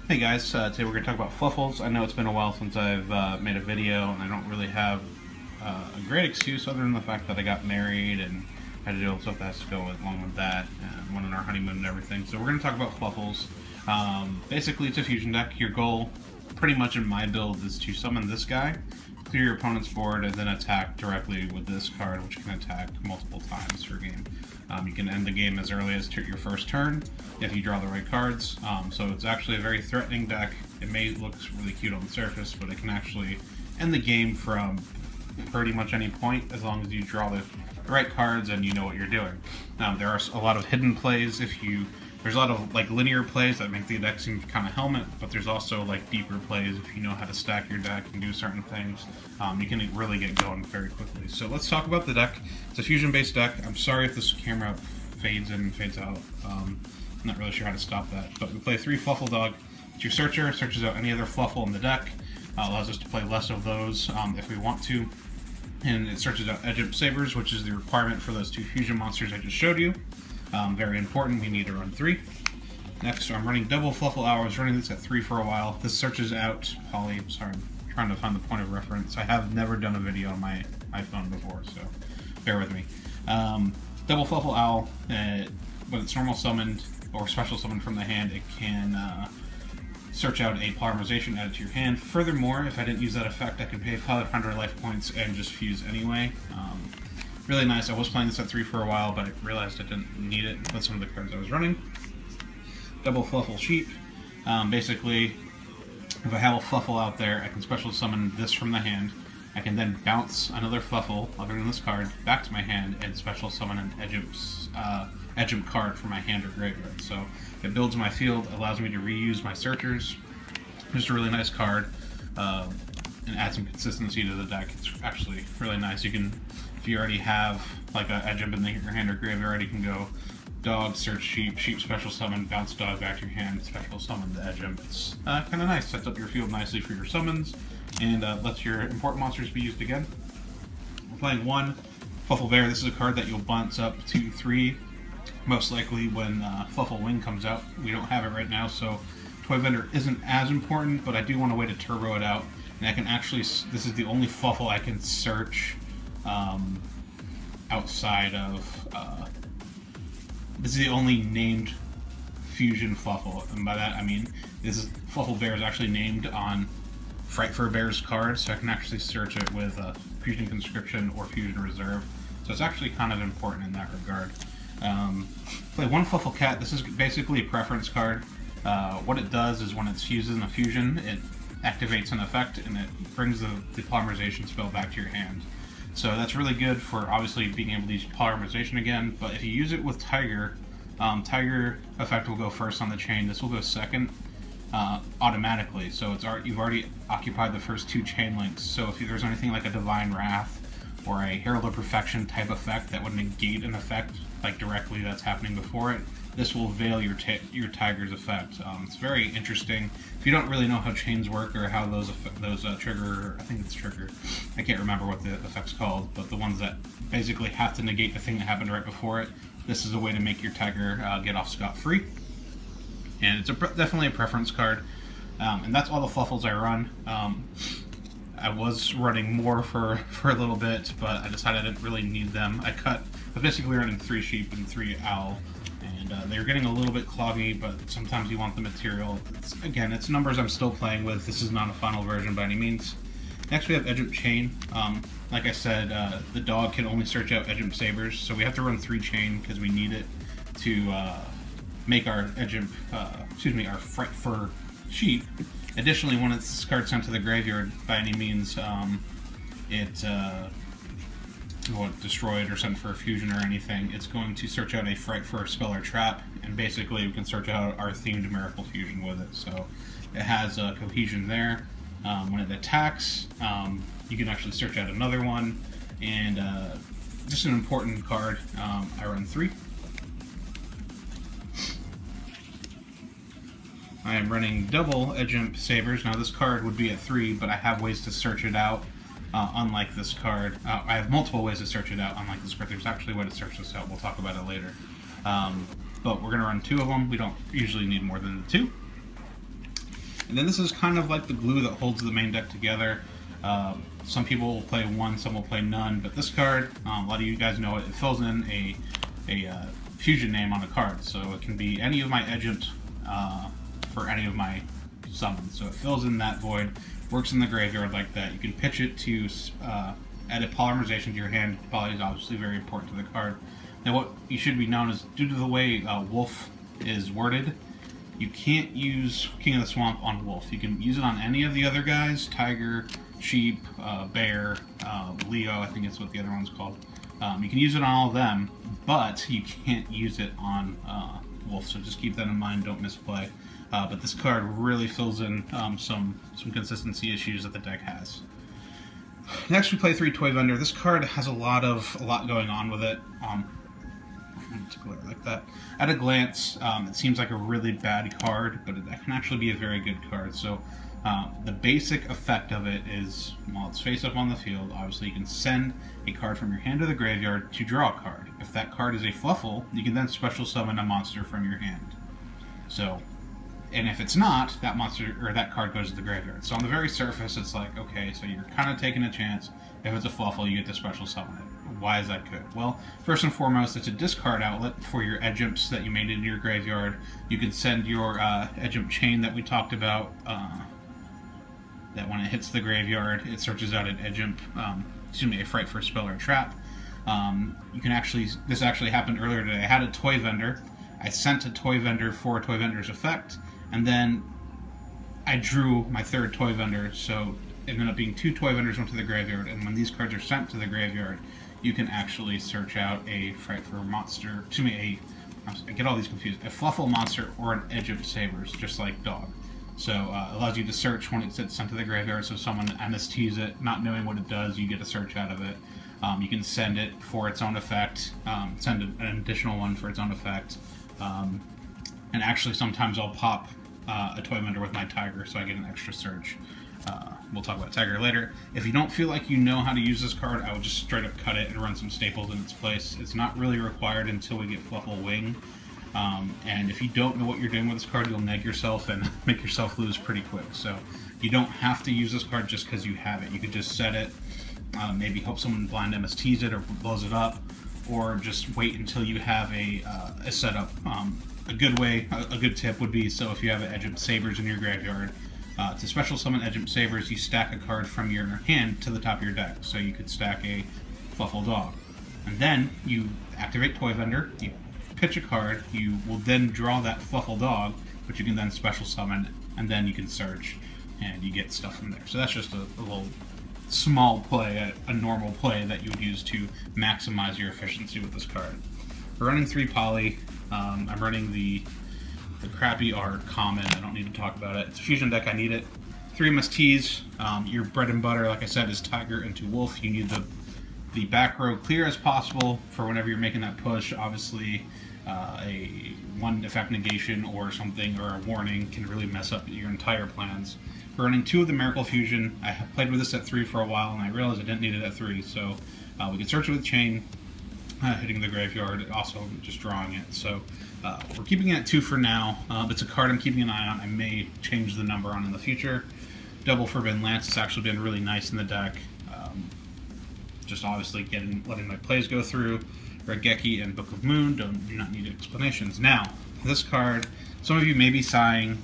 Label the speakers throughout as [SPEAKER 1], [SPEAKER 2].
[SPEAKER 1] Hey guys, today we're going to talk about Fluffals. I know it's been a while since I've made a video, and I don't really have a great excuse other than the fact that I got married and had to do all the stuff that has to go along with that, and went on our honeymoon and everything. So we're going to talk about Fluffals. Basically, it's a fusion deck. Your goal, pretty much in my build, is to summon this guy, clear your opponent's board, and then attack directly with this card, which can attack multiple times per game. You can end the game as early as your first turn if you draw the right cards. So it's actually a very threatening deck. It may look really cute on the surface, but it can actually end the game from pretty much any point as long as you draw the right cards and you know what you're doing. There are a lot of hidden plays. There's a lot of like linear plays that make the deck seem kind of helmet, but there's also like deeper plays if you know how to stack your deck and do certain things. You can really get going very quickly. So let's talk about the deck. It's a fusion-based deck. I'm sorry if this camera fades in and fades out. I'm not really sure how to stop that. But we play 3 Fluffal Dog. It's your searcher. Searches out any other Fluffal in the deck. Allows us to play less of those if we want to. And it searches out Edge Sabers, which is the requirement for those 2 fusion monsters I just showed you. Very important, we need to run 3. Next, I'm running double Fluffal Hour. I was running this at 3 for a while. This searches out Holly. Sorry, I'm trying to find the point of reference. I have never done a video on my iPhone before, so bear with me. Double Fluffal Owl, when it's normal summoned or special summoned from the hand, it can search out a polymerization, add it to your hand. Furthermore, if I didn't use that effect, I could pay 500 life points and just fuse anyway. Really nice. I was playing this at 3 for a while, but I realized I didn't need it with some of the cards I was running. Double Fluffal Sheep. Basically, if I have a Fluffal out there, I can special summon this from the hand. I can then bounce another Fluffal, other than this card, back to my hand and special summon an Edge card from my hand or graveyard. So it builds my field, allows me to reuse my searchers. Just a really nice card, and add some consistency to the deck. It's actually really nice. You can, if you already have like a Edge in your hand or graveyard, you can go dog, search sheep, sheep special summon, bounce dog back to your hand, special summon the Edge. It's kind of nice. Sets up your field nicely for your summons, and lets your important monsters be used again. We're playing 1 Fluffal Bear. This is a card that you'll bounce up to 3, most likely when Fluffal Wing comes out. We don't have it right now, so Toy Vendor isn't as important, but I do want a way to turbo it out. And I can actually, this is the only Fluffal I can search outside of, this is the only named fusion Fluffal, and by that I mean Fluffal Bear is actually named on Frightfur Bear's card, so I can actually search it with Fusion Conscription or Fusion Reserve, so it's actually kind of important in that regard. Play 1 Fluffal Cat. This is basically a preference card. What it does is when it's fused in a fusion, it activates an effect and it brings the polymerization spell back to your hand. So that's really good for obviously being able to use polymerization again, but if you use it with Tiger, Tiger effect will go first on the chain. This will go second automatically, so you've already occupied the first 2 chain links. So if there's anything like a Divine Wrath or a Herald of Perfection type effect that would negate an effect like directly that's happening before it, this will veil your Tiger's effect. It's very interesting. If you don't really know how chains work or how those trigger, I think it's trigger, I can't remember what the effect's called, but the ones that basically have to negate the thing that happened right before it, this is a way to make your Tiger get off scot-free. And it's definitely a preference card. And that's all the Fluffals I run. I was running more for a little bit, but I decided I didn't really need them. I was basically running 3 Sheep and 3 Owl, and they were getting a little bit cloggy, but sometimes you want the material. Again, it's numbers I'm still playing with. This is not a final version by any means. Next we have Edge Chain. Like I said, the dog can only search out Edge Sabers, so we have to run 3 Chain because we need it to make our our Frightfur Sheep. Additionally, when this card sent to the graveyard by any means, it destroyed or sent for a fusion or anything, it's going to search out a Frightfur spell or trap, and basically we can search out our themed Miracle Fusion with it. So it has cohesion there. When it attacks, you can actually search out another one, and just an important card. I run 3. I am running double Edge Sabers. Now this card would be at 3, but I have ways to search it out, unlike this card. I have multiple ways to search it out, unlike this card. There's actually a way to search this out. We'll talk about it later. But we're going to run 2 of them. We don't usually need more than 2. And then this is kind of like the glue that holds the main deck together. Some people will play one, some will play none, but this card, a lot of you guys know it, it fills in a fusion name on a card. So it can be any of my agent for any of my summons. So it fills in that void, works in the graveyard like that. You can pitch it to add a polymerization to your hand. Poly is obviously very important to the card. Now what you should be known is, due to the way Wolf is worded, you can't use King of the Swamp on Wolf. You can use it on any of the other guys, Tiger, Sheep, Bear, Leo, I think it's what the other one's called. You can use it on all of them, but you can't use it on Wolf, so just keep that in mind, don't misplay. But this card really fills in some consistency issues that the deck has. Next we play 3 Toy Vendor. This card has a lot going on with it. Like that. At a glance, it seems like a really bad card, but it can actually be a very good card. So the basic effect of it is, while it's face up on the field, obviously you can send a card from your hand to the graveyard to draw a card. If that card is a Fluffal, you can then special summon a monster from your hand. So, and if it's not, that monster or that card goes to the graveyard. So on the very surface, it's like, okay, so you're kind of taking a chance. If it's a Fluffal, you get to special summon it. Why is that good? Well, first and foremost, it's a discard outlet for your Edgimps that you made into your graveyard. You can send your Edgimp chain that we talked about, that when it hits the graveyard, it searches out an Edgimp, a Frightfurs spell or trap. You can actually, this actually happened earlier today. I had a Toy Vendor. I sent a Toy Vendor for a Toy Vendor's effect, and then I drew my 3rd Toy Vendor, so it ended up being 2 Toy Vendors went to the graveyard, and when these cards are sent to the graveyard, you can actually search out a Frightfur monster, I get all these confused, a Fluffal monster or an Edgimp Sabers, just like Dog. So it allows you to search when it's sent to the graveyard, so someone MSTs it, not knowing what it does, you get a search out of it. You can send it for its own effect, send an additional one for its own effect, and actually sometimes I'll pop a Toy Vendor with my Tiger, so I get an extra search. We'll talk about Tiger later. If you don't feel like you know how to use this card, I would just straight up cut it and run some staples in its place. It's not really required until we get Fluffal Wing. And if you don't know what you're doing with this card, you'll neg yourself and make yourself lose pretty quick. So you don't have to use this card just because you have it. You could just set it, maybe hope someone blind MSTs it or blows it up, or just wait until you have a setup. A good tip would be, so if you have an Edgimp Sabers in your graveyard, to special summon Edgimp Sabers, you stack a card from your hand to the top of your deck. So you could stack a Fluffal Dog. And then you activate Toy Vendor, you pitch a card, you will then draw that Fluffal Dog, which you can then special summon, and then you can search, and you get stuff from there. So that's just a little small play, a normal play that you would use to maximize your efficiency with this card. We're running 3 poly. I'm running the crappy art common. I don't need to talk about it. It's a fusion deck. I need it. 3 MSTs. Your bread and butter, like I said, is Tiger into Wolf. You need the back row clear as possible for whenever you're making that push. Obviously, a 1 effect negation or something, or a warning, can really mess up your entire plans. We're running 2 of the Miracle Fusion. I have played with this at 3 for a while, and I realized I didn't need it at 3, so we can search it with chain, hitting the graveyard, also just drawing it. So we're keeping it at 2 for now. It's a card I'm keeping an eye on. I may change the number on in the future. Double Forbidden Lance has actually been really nice in the deck. Just obviously letting my plays go through. Regeki and Book of Moon do not need explanations. Now, this card, some of you may be sighing.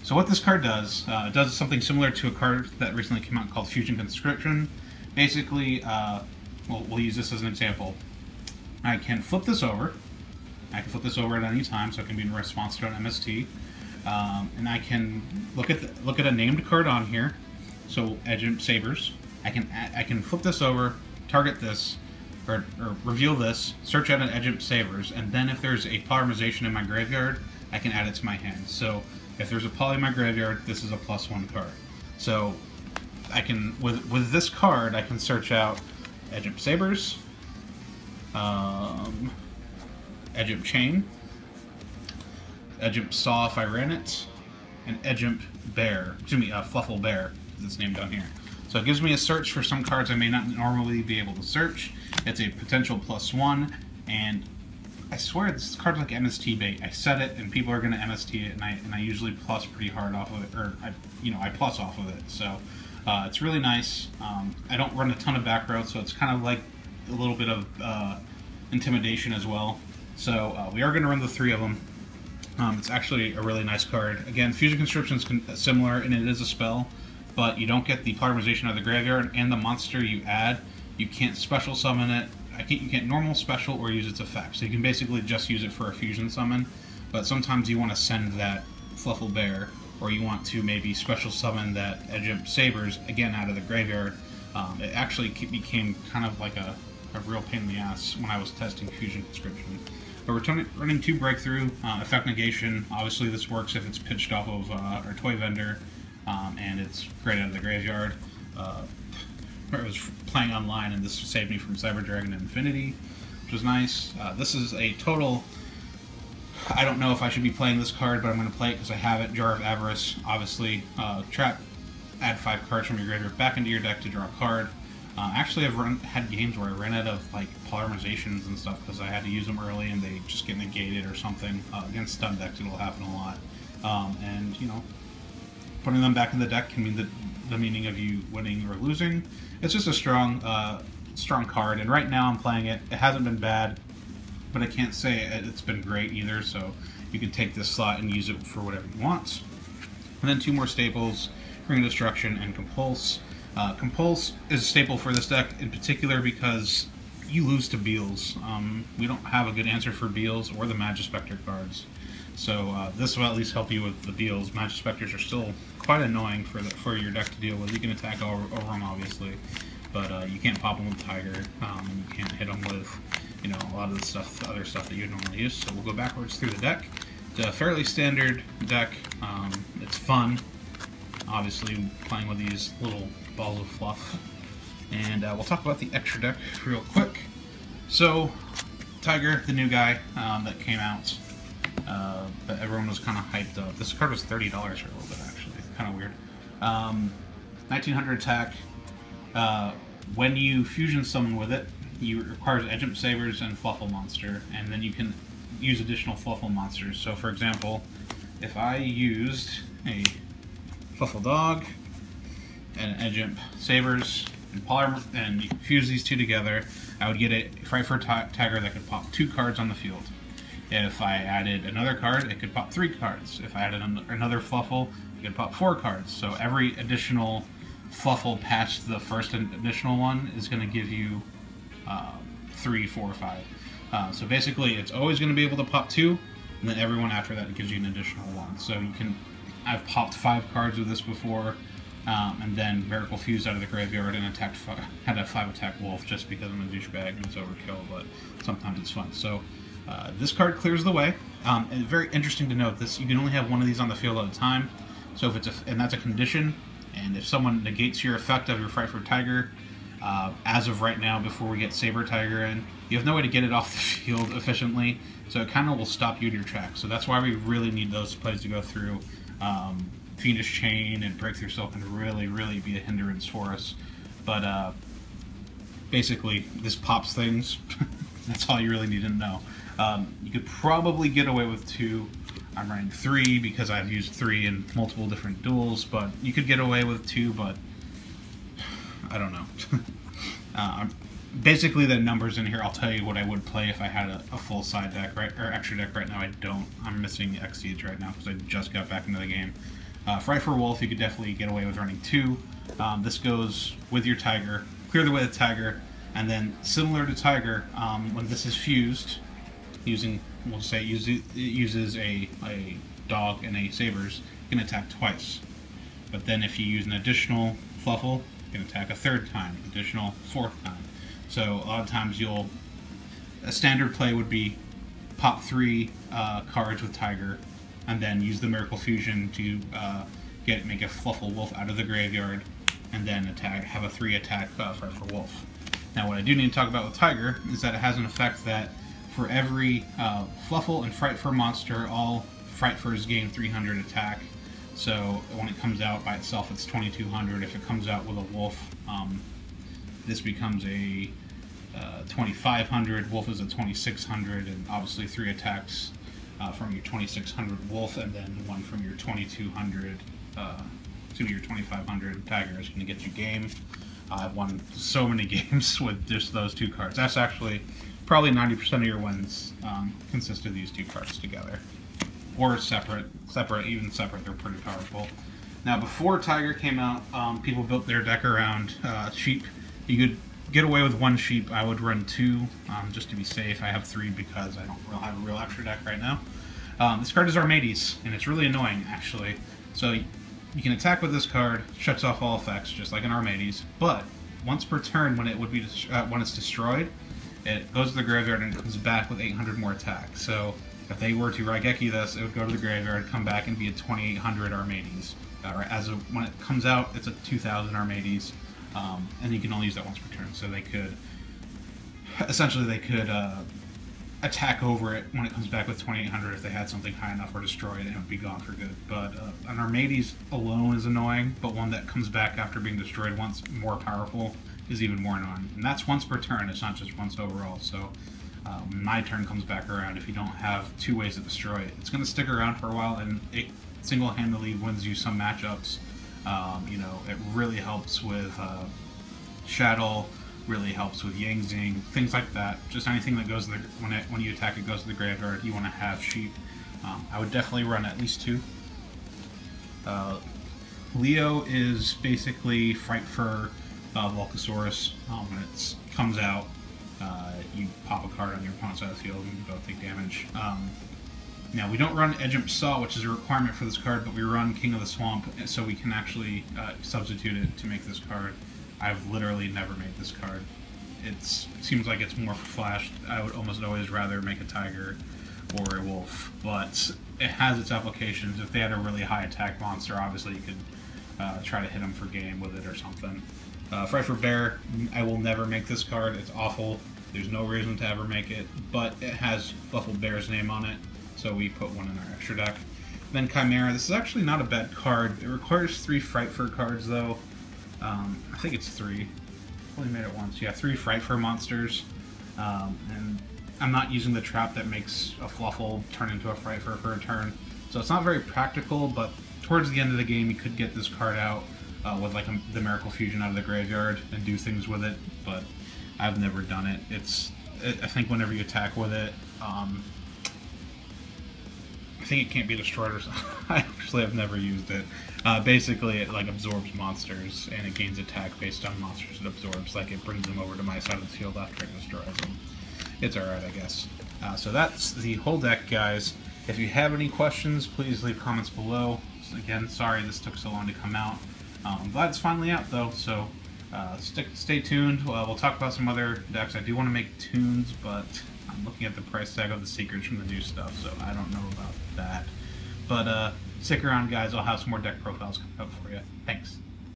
[SPEAKER 1] So what this card does, it does something similar to a card that recently came out called Fusion Conscription. Basically, we'll use this as an example. I can flip this over. I can flip this over at any time, so it can be in response to an MST. And I can look at a named card on here. So Edgimp Sabers. I can flip this over, target this, or reveal this, search out an Edgimp Sabers, and then if there's a polymerization in my graveyard, I can add it to my hand. So if there's a poly in my graveyard, this is a +1 card. So I can, with this card, I can search out Edgimp Sabers, Edgimp Chain, Edgimp Saw if I ran it, and Edgimp Bear, Fluffal Bear, because it's named down here. So it gives me a search for some cards I may not normally be able to search. It's a potential +1, and I swear this card's like MST bait. I set it, and people are going to MST it, and I usually plus pretty hard off of it, or I plus off of it. So it's really nice. I don't run a ton of back row, so it's kind of like a little bit of intimidation as well. So we are going to run the 3 of them. It's actually a really nice card. Again, Fusion Conscription is similar, and it is a spell, but you don't get the polymerization of the graveyard, and the monster you add, you can't special summon it. You can't normal, special, or use its effect. So you can basically just use it for a fusion summon, but sometimes you want to send that Fluffal Bear, or you want to maybe special summon that Edge Sabers, again, out of the graveyard. It actually became kind of like a real pain in the ass when I was testing Fusion Conscription. But we're running 2 Breakthrough, Effect Negation. Obviously this works if it's pitched off of our toy vendor, and it's great out of the graveyard. I was playing online, and this saved me from Cyber Dragon Infinity, which was nice. This is a total... I don't know if I should be playing this card, but I'm going to play it because I have it. Jar of Avarice, obviously. Trap, add 5 cards from your graveyard back into your deck to draw a card. Actually, I've had games where I ran out of like polymerizations and stuff because I had to use them early and they just get negated or something. Against stun decks, it'll happen a lot. And, you know, putting them back in the deck can mean the meaning of you winning or losing. It's just a strong card, and right now I'm playing it. It hasn't been bad, but I can't say it's been great either, so you can take this slot and use it for whatever you want. And then 2 more staples, Ring of Destruction and Compulse. Compulse is a staple for this deck in particular because you lose to Beals. We don't have a good answer for Beals or the Magispector cards. So this will at least help you with the Beals. Magispectors are still quite annoying for your deck to deal with. You can attack over them, obviously, but you can't pop them with Tiger. You can't hit them with, you know, a lot of the other stuff that you normally use. So we'll go backwards through the deck. It's a fairly standard deck. It's fun, obviously, playing with these little balls of fluff. And we'll talk about the extra deck real quick. So, Tiger, the new guy that came out, that everyone was kind of hyped up. This card was $30 for a little bit, actually. Kind of weird. 1900 attack. When you fusion summon with it, it requires Edge Sabers and Fluffal Monster, and then you can use additional Fluffal monsters. So, for example, if I used a Fluffal Dog and Edge Sabers and you fuse these 2 together, I would get a Frightfur Tiger that could pop 2 cards on the field. If I added another card, it could pop 3 cards. If I added another Fluffal, it could pop 4 cards. So every additional Fluffal past the first additional one is going to give you 3, 4, 5. So basically, it's always going to be able to pop 2, and then everyone after that gives you an additional 1. So you can... I've popped 5 cards with this before, and then Miracle Fused out of the graveyard and had a 5 attack wolf just because I'm a douchebag and it's overkill, but sometimes it's fun. So this card clears the way. And very interesting to note, you can only have 1 of these on the field at a time. So if and that's a condition, and if someone negates your effect of your Frightfur Tiger, as of right now, before we get Saber Tiger in, you have no way to get it off the field efficiently, so it kind of will stop you in your tracks. So that's why we really need those plays to go through. Fiendish Chain and Breakthrough Silk can really, really be a hindrance for us. But basically, this pops things. That's all you really need to know. You could probably get away with 2. I'm running 3 because I've used 3 in multiple different duels, but you could get away with 2, but I don't know. Basically, the numbers in here, I'll tell you what I would play if I had a full side deck, right, or extra deck. Right now I don't. I'm missing Xseeds right now because I just got back into the game. Frightfur Wolf, you could definitely get away with running 2. This goes with your Tiger, clear the way with Tiger, and then similar to Tiger, when this is fused, we'll say it uses a Dog and a Sabers, you can attack twice. But then if you use an additional Fluffal, you can attack a 3rd time, additional 4th time. So a lot of times a standard play would be pop 3 cards with Tiger, and then use the Miracle Fusion to make a Fluffal Wolf out of the graveyard, and then have a 3 attack Frightfur Wolf. Now what I do need to talk about with Tiger is that it has an effect that for every Fluffal and Frightfur monster, all Frightfurs gain 300 attack. So when it comes out by itself, it's 2200. If it comes out with a wolf, this becomes a 2500. Wolf is a 2600, and obviously 3 attacks from your 2600 Wolf, and then 1 from your 2200 to your 2500 Tiger is going to get you game. I've won so many games with just those 2 cards. That's actually probably 90% of your wins consist of these 2 cards together. Or separate, even separate, they're pretty powerful. Now, before Tiger came out, people built their deck around sheep. You could get away with 1 sheep. I would run 2 just to be safe. I have 3 because I don't really have a real extra deck right now. This card is Armades, and it's really annoying, actually. So you can attack with this card, shuts off all effects, just like an Armades, but once per turn, when it's destroyed, it goes to the graveyard and it comes back with 800 more attack. So if they were to Raigeki this, it would go to the graveyard, come back, and be a 2800 Armades. When it comes out, it's a 2000 Armades, and you can only use that once per turn. So they could, essentially, attack over it when it comes back with 2800 if they had something high enough, or destroy it and it would be gone for good. But an Armades alone is annoying, but one that comes back after being destroyed once, more powerful, is even more annoying. And that's once per turn, it's not just once overall. So when my turn comes back around, if you don't have 2 ways to destroy it, it's going to stick around for a while, and it single-handedly wins you some matchups. You know, it really helps with Shadow, really helps with Yang Zing, things like that. Just anything that goes to the, when you attack it goes to the graveyard, you want to have sheep. I would definitely run at least 2. Leo is basically Frightfur Volcasaurus. When it comes out, you pop a card on your opponent's side of the field and you both take damage. Now, we don't run Edge Imp Saw, which is a requirement for this card, but we run King of the Swamp, so we can actually substitute it to make this card. I've literally never made this card. It seems like it's more for Flash. I would almost always rather make a Tiger or a Wolf, but it has its applications. If they had a really high attack monster, obviously you could try to hit them for game with it or something. Frightfur Bear, I will never make this card. It's awful. There's no reason to ever make it, but it has Fluffal Bear's name on it, so we put 1 in our extra deck. Then Chimera. This is actually not a bad card. It requires 3 Frightfur cards, though. I think it's 3. Only made it once. Yeah, 3 Frightfur monsters. And I'm not using the trap that makes a Fluffal turn into a Frightfur for a turn. So it's not very practical, but towards the end of the game you could get this card out with like the Miracle Fusion out of the graveyard and do things with it, but I've never done it. I think whenever you attack with it, I think it can't be destroyed or something. I actually have never used it. Basically, it like absorbs monsters and it gains attack based on monsters it absorbs. Like it brings them over to my side of the field after it destroys them. It's alright, I guess. So that's the whole deck, guys. If you have any questions, please leave comments below. Again, sorry this took so long to come out. I'm glad it's finally out though, so stay tuned. We'll talk about some other decks. I do want to make tunes, but I'm looking at the price tag of the secrets from the new stuff, so I don't know about that. But stick around, guys. I'll have some more deck profiles coming up for you. Thanks.